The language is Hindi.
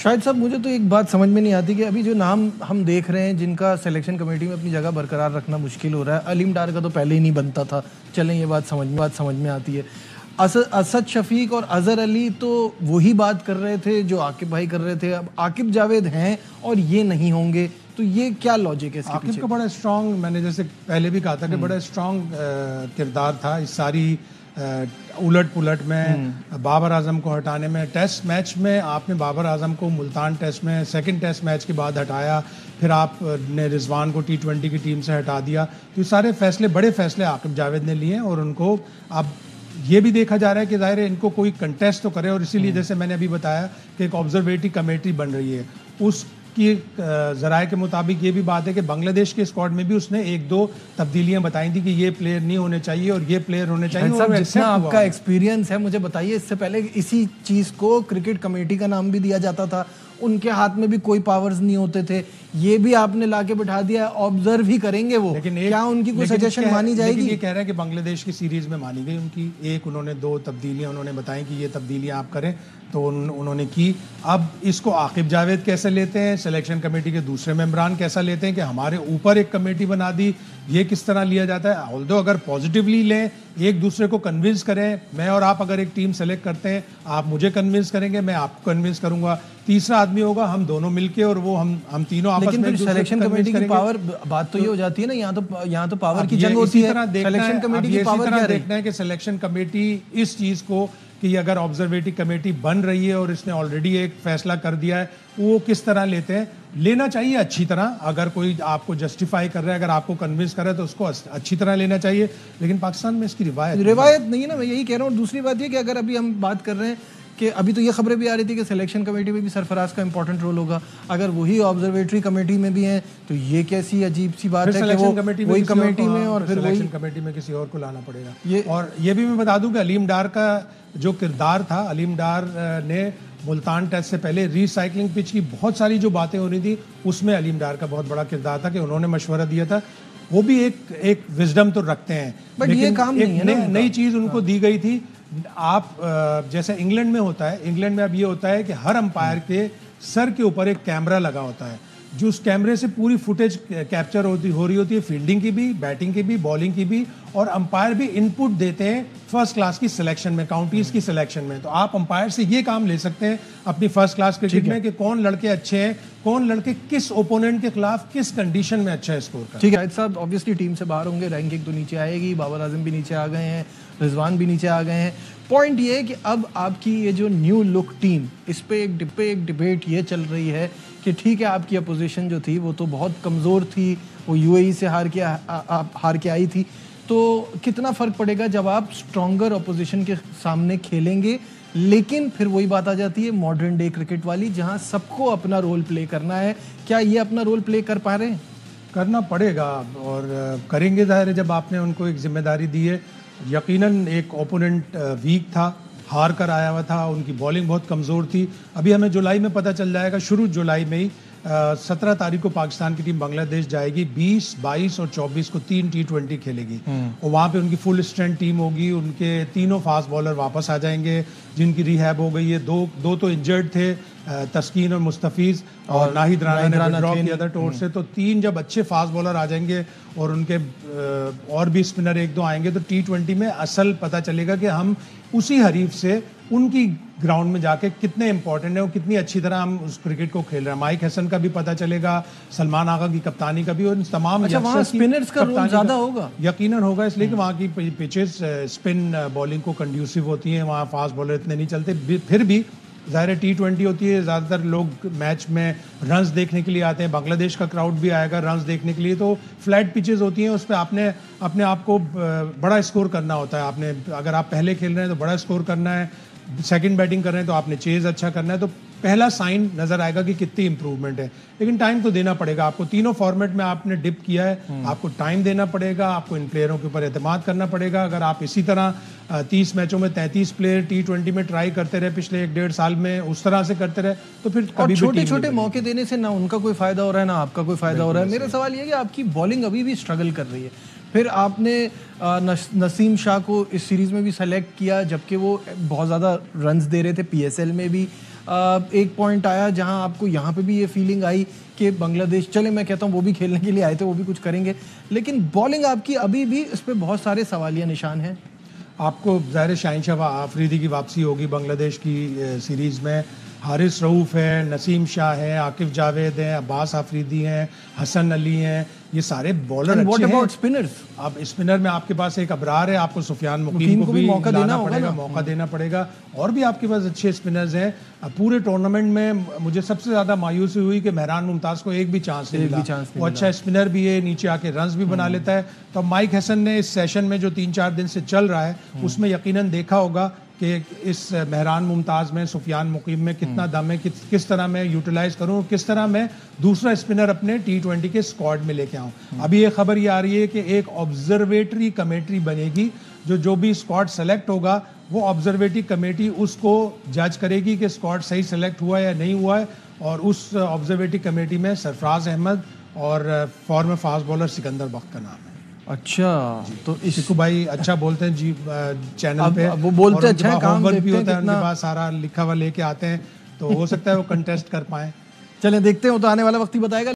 शाहिद साहब, मुझे तो एक बात समझ में नहीं आती कि अभी जो नाम हम देख रहे हैं जिनका सिलेक्शन कमेटी में अपनी जगह बरकरार रखना मुश्किल हो रहा है, अलीम डार का तो पहले ही नहीं बनता था, चलें ये बात समझ में आती है। असद शफीक और अजहर अली तो वही बात कर रहे थे जो आकिब भाई कर रहे थे, अब आकिब जावेद हैं और ये नहीं होंगे, तो ये क्या लॉजिक है इसके पीछे? आकिब का बड़ा स्ट्रॉन्ग, मैंने जैसे पहले भी कहा था कि बड़ा स्ट्रॉन्ग किरदार था इस सारी उलट पुलट में, बाबर आजम को हटाने में। टेस्ट मैच में आपने बाबर आजम को मुल्तान टेस्ट में सेकंड टेस्ट मैच के बाद हटाया, फिर आपने रिजवान को T20 की टीम से हटा दिया। तो ये सारे फैसले, बड़े फैसले आकिब जावेद ने लिए और उनको अब ये भी देखा जा रहा है कि जाहिर है इनको कोई कंटेस्ट तो करे, और इसीलिए जैसे मैंने अभी बताया कि एक ऑब्जर्वेटरी कमेटी बन रही है। उसकी ज़राए के मुताबिक ये भी बात है कि बांग्लादेश के स्क्वाड में भी उसने एक दो तब्दीलियां बताई थी कि ये प्लेयर नहीं होने चाहिए और ये प्लेयर होने चाहिए। और जितना आपका एक्सपीरियंस है, मुझे बताइए, इससे पहले इसी चीज़ को क्रिकेट कमेटी का नाम भी दिया जाता था, उनके हाथ में भी कोई पावर्स नहीं होते थे, ये भी आपने लाके बिठा दिया, ऑब्जर्व ही करेंगे वो। लेकिन क्या उनकी कोई सजेशन मानी जाएगी? ये कह रहा है कि बांग्लादेश की सीरीज में मानी गई उनकी एक, उन्होंने दो तब्दीलियां उन्होंने बताई कि ये तब्दीलियां आप करें, तो उन्होंने की। अब इसको आकिब जावेद कैसे लेते हैं, सिलेक्शन कमेटी के दूसरे मेंबरान कैसा लेते हैं कि हमारे ऊपर एक कमेटी बना दी, ये किस तरह लिया जाता है? ऑल्दो अगर पॉजिटिवली लें, एक दूसरे को कन्विंस करें, मैं और आप अगर एक टीम सेलेक्ट करते हैं, आप मुझे कन्विंस करेंगे, मैं आपको कन्विंस करूंगा, तीसरा आदमी होगा, हम दोनों मिलके और वो हम तीनों आपस में। लेकिन सिलेक्शन कमेटी की पावर, बात तो ये हो जाती है ना, यहाँ तो पावर की जंग होती है। सिलेक्शन कमेटी की पावर क्या देखना है कि सिलेक्शन कमेटी इस चीज को कि अगर ऑब्जर्वेटरी कमेटी बन रही है और इसने ऑलरेडी एक फैसला कर दिया है, वो किस तरह लेते हैं। लेना चाहिए अच्छी तरह, अगर कोई आपको जस्टिफाई कर रहा है, अगर आपको कन्विंस कर रहा है तो उसको अच्छी तरह लेना चाहिए। लेकिन पाकिस्तान में इसकी रिवायत नहीं है ना, मैं यही कह रहा हूँ। दूसरी बात ये कि अगर अभी हम बात कर रहे हैं कि अभी तो ये खबरें भी आ रही थी कि सिलेक्शन कमेटी में भी सरफराज का इंपॉर्टेंट रोल होगा, अगर वही ऑब्जर्वेटरी कमेटी में भी हैं तो ये कैसी अजीब सी बात है कि वो वही कमेटी में और फिर सिलेक्शन कमेटी में किसी और को लाना पड़ेगा। और ये भी मैं बता दूं कि अलीम डार का जो किरदार था, अलीम डार ने मुल्तान टेस्ट से पहले रीसाइक्लिंग पिच की बहुत सारी जो बातें हो रही थी, उसमें अलीम डार का बहुत बड़ा किरदार था कि उन्होंने मशवरा दिया था। वो भी एक विजडम तो रखते हैं, बट ये काम नहीं है ना, नई चीज उनको दी गई थी। आप जैसे इंग्लैंड में होता है, इंग्लैंड में अब ये होता है कि हर अंपायर के सर के ऊपर एक कैमरा लगा होता है, जो उस कैमरे से पूरी फुटेज कैप्चर हो रही होती है, फील्डिंग की भी, बैटिंग की भी, बॉलिंग की भी, और अंपायर भी इनपुट देते हैं फर्स्ट क्लास की सिलेक्शन में, काउंटीज की सिलेक्शन में। तो आप अंपायर से ये काम ले सकते हैं अपनी फर्स्ट क्लास क्रिकेट में कि कौन लड़के अच्छे हैं, कौन लड़के किस ओपोनेंट के खिलाफ किस कंडीशन में अच्छा स्कोर कर। ठीक है साहब, ऑब्वियसली टीम से बाहर होंगे, रैंकिंग तो नीचे आएगी, बाबर आजम भी नीचे आ गए हैं, रिजवान भी नीचे आ गए हैं। पॉइंट ये है कि अब आपकी ये जो न्यू लुक टीम, इस पे एक डिबेट ये चल रही है कि ठीक है, आपकी अपोजिशन जो थी वो तो बहुत कमज़ोर थी, वो यूएई से हार के आई थी, तो कितना फ़र्क पड़ेगा जब आप स्ट्रॉन्गर अपोजिशन के सामने खेलेंगे। लेकिन फिर वही बात आ जाती है मॉडर्न डे क्रिकेट वाली, जहां सबको अपना रोल प्ले करना है। क्या ये अपना रोल प्ले कर पा रहे हैं? करना पड़ेगा और करेंगे, जाहिर है, जब आपने उनको एक जिम्मेदारी दी है। यकीनन एक ओपोनेंट वीक था, हार कर आया हुआ था, उनकी बॉलिंग बहुत कमज़ोर थी। अभी हमें जुलाई में पता चल जाएगा, शुरू जुलाई में ही 17 तारीख को पाकिस्तान की टीम बांग्लादेश जाएगी, 20, 22 और 24 को 3 T20 खेलेगी और वहाँ पे उनकी फुल स्ट्रेंथ टीम होगी। उनके तीनों फास्ट बॉलर वापस आ जाएंगे जिनकी रिहैब हो गई है। दो तो इंजर्ड थे, तस्कीन और मुस्तफीज़, और नाहिद राना ने विड्रॉ किया था टूर से। तो 3 जब अच्छे फास्ट बॉलर आ जाएंगे और उनके और भी स्पिनर 1-2 आएंगे, तो T20 में असल पता चलेगा कि हम उसी हरीफ से उनकी ग्राउंड में जाके कितने इंपॉर्टेंट है और कितनी अच्छी तरह हम उस क्रिकेट को खेल रहे हैं। माइक हसन का भी पता चलेगा, सलमान आगा की कप्तानी का भी, और तमाम स्पिनर्स का रोल ज्यादा होगा, यकीनन होगा, इसलिए कि वहाँ की पिचेस स्पिन बॉलिंग को कंड्यूसिव होती हैं, वहाँ फास्ट बॉलर इतने नहीं चलते। फिर भी ज़ाहिर है T20 होती है, ज़्यादातर लोग मैच में रन्स देखने के लिए आते हैं, बांग्लादेश का क्राउड भी आएगा रन्स देखने के लिए। तो फ्लैट पिचेस होती हैं, उस पर आपने अपने आप को बड़ा स्कोर करना होता है। आपने, अगर आप पहले खेल रहे हैं तो बड़ा स्कोर करना है, सेकंड बैटिंग कर रहे हैं तो आपने चेज अच्छा करना है, तो पहला साइन नजर आएगा कि कितनी इंप्रूवमेंट है। लेकिन टाइम तो देना पड़ेगा आपको। तीनों फॉर्मेट में आपने डिप किया है, आपको टाइम देना पड़ेगा, आपको इन प्लेयरों के ऊपर एतमाद करना पड़ेगा। अगर आप इसी तरह 30 मैचों में 33 प्लेयर T20 में ट्राई करते रहे पिछले 1-1.5 साल में, उस तरह से करते रहे, तो फिर कभी छोटे छोटे मौके देने से ना उनका कोई फायदा हो रहा है ना आपका कोई फायदा हो रहा है। मेरा सवाल ये है कि आपकी बॉलिंग अभी भी स्ट्रगल कर रही है। फिर आपने नसीम शाह को इस सीरीज़ में भी सेलेक्ट किया, जबकि वो बहुत ज़्यादा रन्स दे रहे थे, PSL में भी एक पॉइंट आया जहां आपको यहाँ पे भी ये फीलिंग आई कि बांग्लादेश, चले मैं कहता हूँ वो भी खेलने के लिए आए थे, वो भी कुछ करेंगे, लेकिन बॉलिंग आपकी अभी भी इस पर बहुत सारे सवालिया निशान हैं। आपको ज़ाहिर शाहिन आफरीदी की वापसी होगी बांग्लादेश की सीरीज़ में। हारिस रऊफ़ है, नसीम शाह है, आकिफ जावेद हैं, अब्बास आफरीदी हैं, हसन अली हैं, ये सारे बॉलर अच्छे हैं। स्पिनर्स? अब स्पिनर में आपके पास एक अबरार है, आपको सुफियान मुकीम को भी मौका देना पड़ेगा, मौका देना पड़ेगा। और भी आपके पास अच्छे स्पिनर्स हैं। पूरे टूर्नामेंट में मुझे सबसे ज़्यादा मायूसी हुई कि मेहरान मुमताज़ को एक भी चांस नहीं मिला। वो अच्छा स्पिनर भी है, नीचे आके रन्स भी बना लेता है। तो माइक हसन ने इस सेशन में जो 3-4 दिन से चल रहा है उसमें यकीनन देखा होगा कि इस मेहरान मुमताज़ में, सुफियान मुकीम में कितना दम है, किस तरह मैं यूटिलाइज करूं, किस तरह मैं दूसरा स्पिनर अपने T20 के स्क्वाड में लेके आऊं। अभी ये खबर ये आ रही है कि एक ऑब्जर्वेटरी कमेटी बनेगी, जो भी स्क्वाड सेलेक्ट होगा वो ऑब्जर्वेटरी कमेटी उसको जज करेगी कि स्क्वाड सही सेलेक्ट हुआ या नहीं हुआ है। और उस ऑब्जर्वेटरी कमेटी में सरफराज अहमद और फॉर्मर फास्ट बॉलर सिकंदर बख्त का नाम है। अच्छा, तो इस भाई अच्छा बोलते हैं जी चैनल पे, वो बोलते अच्छा है, काम होमवर्क भी होता है उनके पास, सारा लिखा हुआ लेके आते हैं, तो हो सकता है वो कंटेस्ट कर पाए। चलें देखते हैं, वो तो आने वाला वक्त ही बताएगा।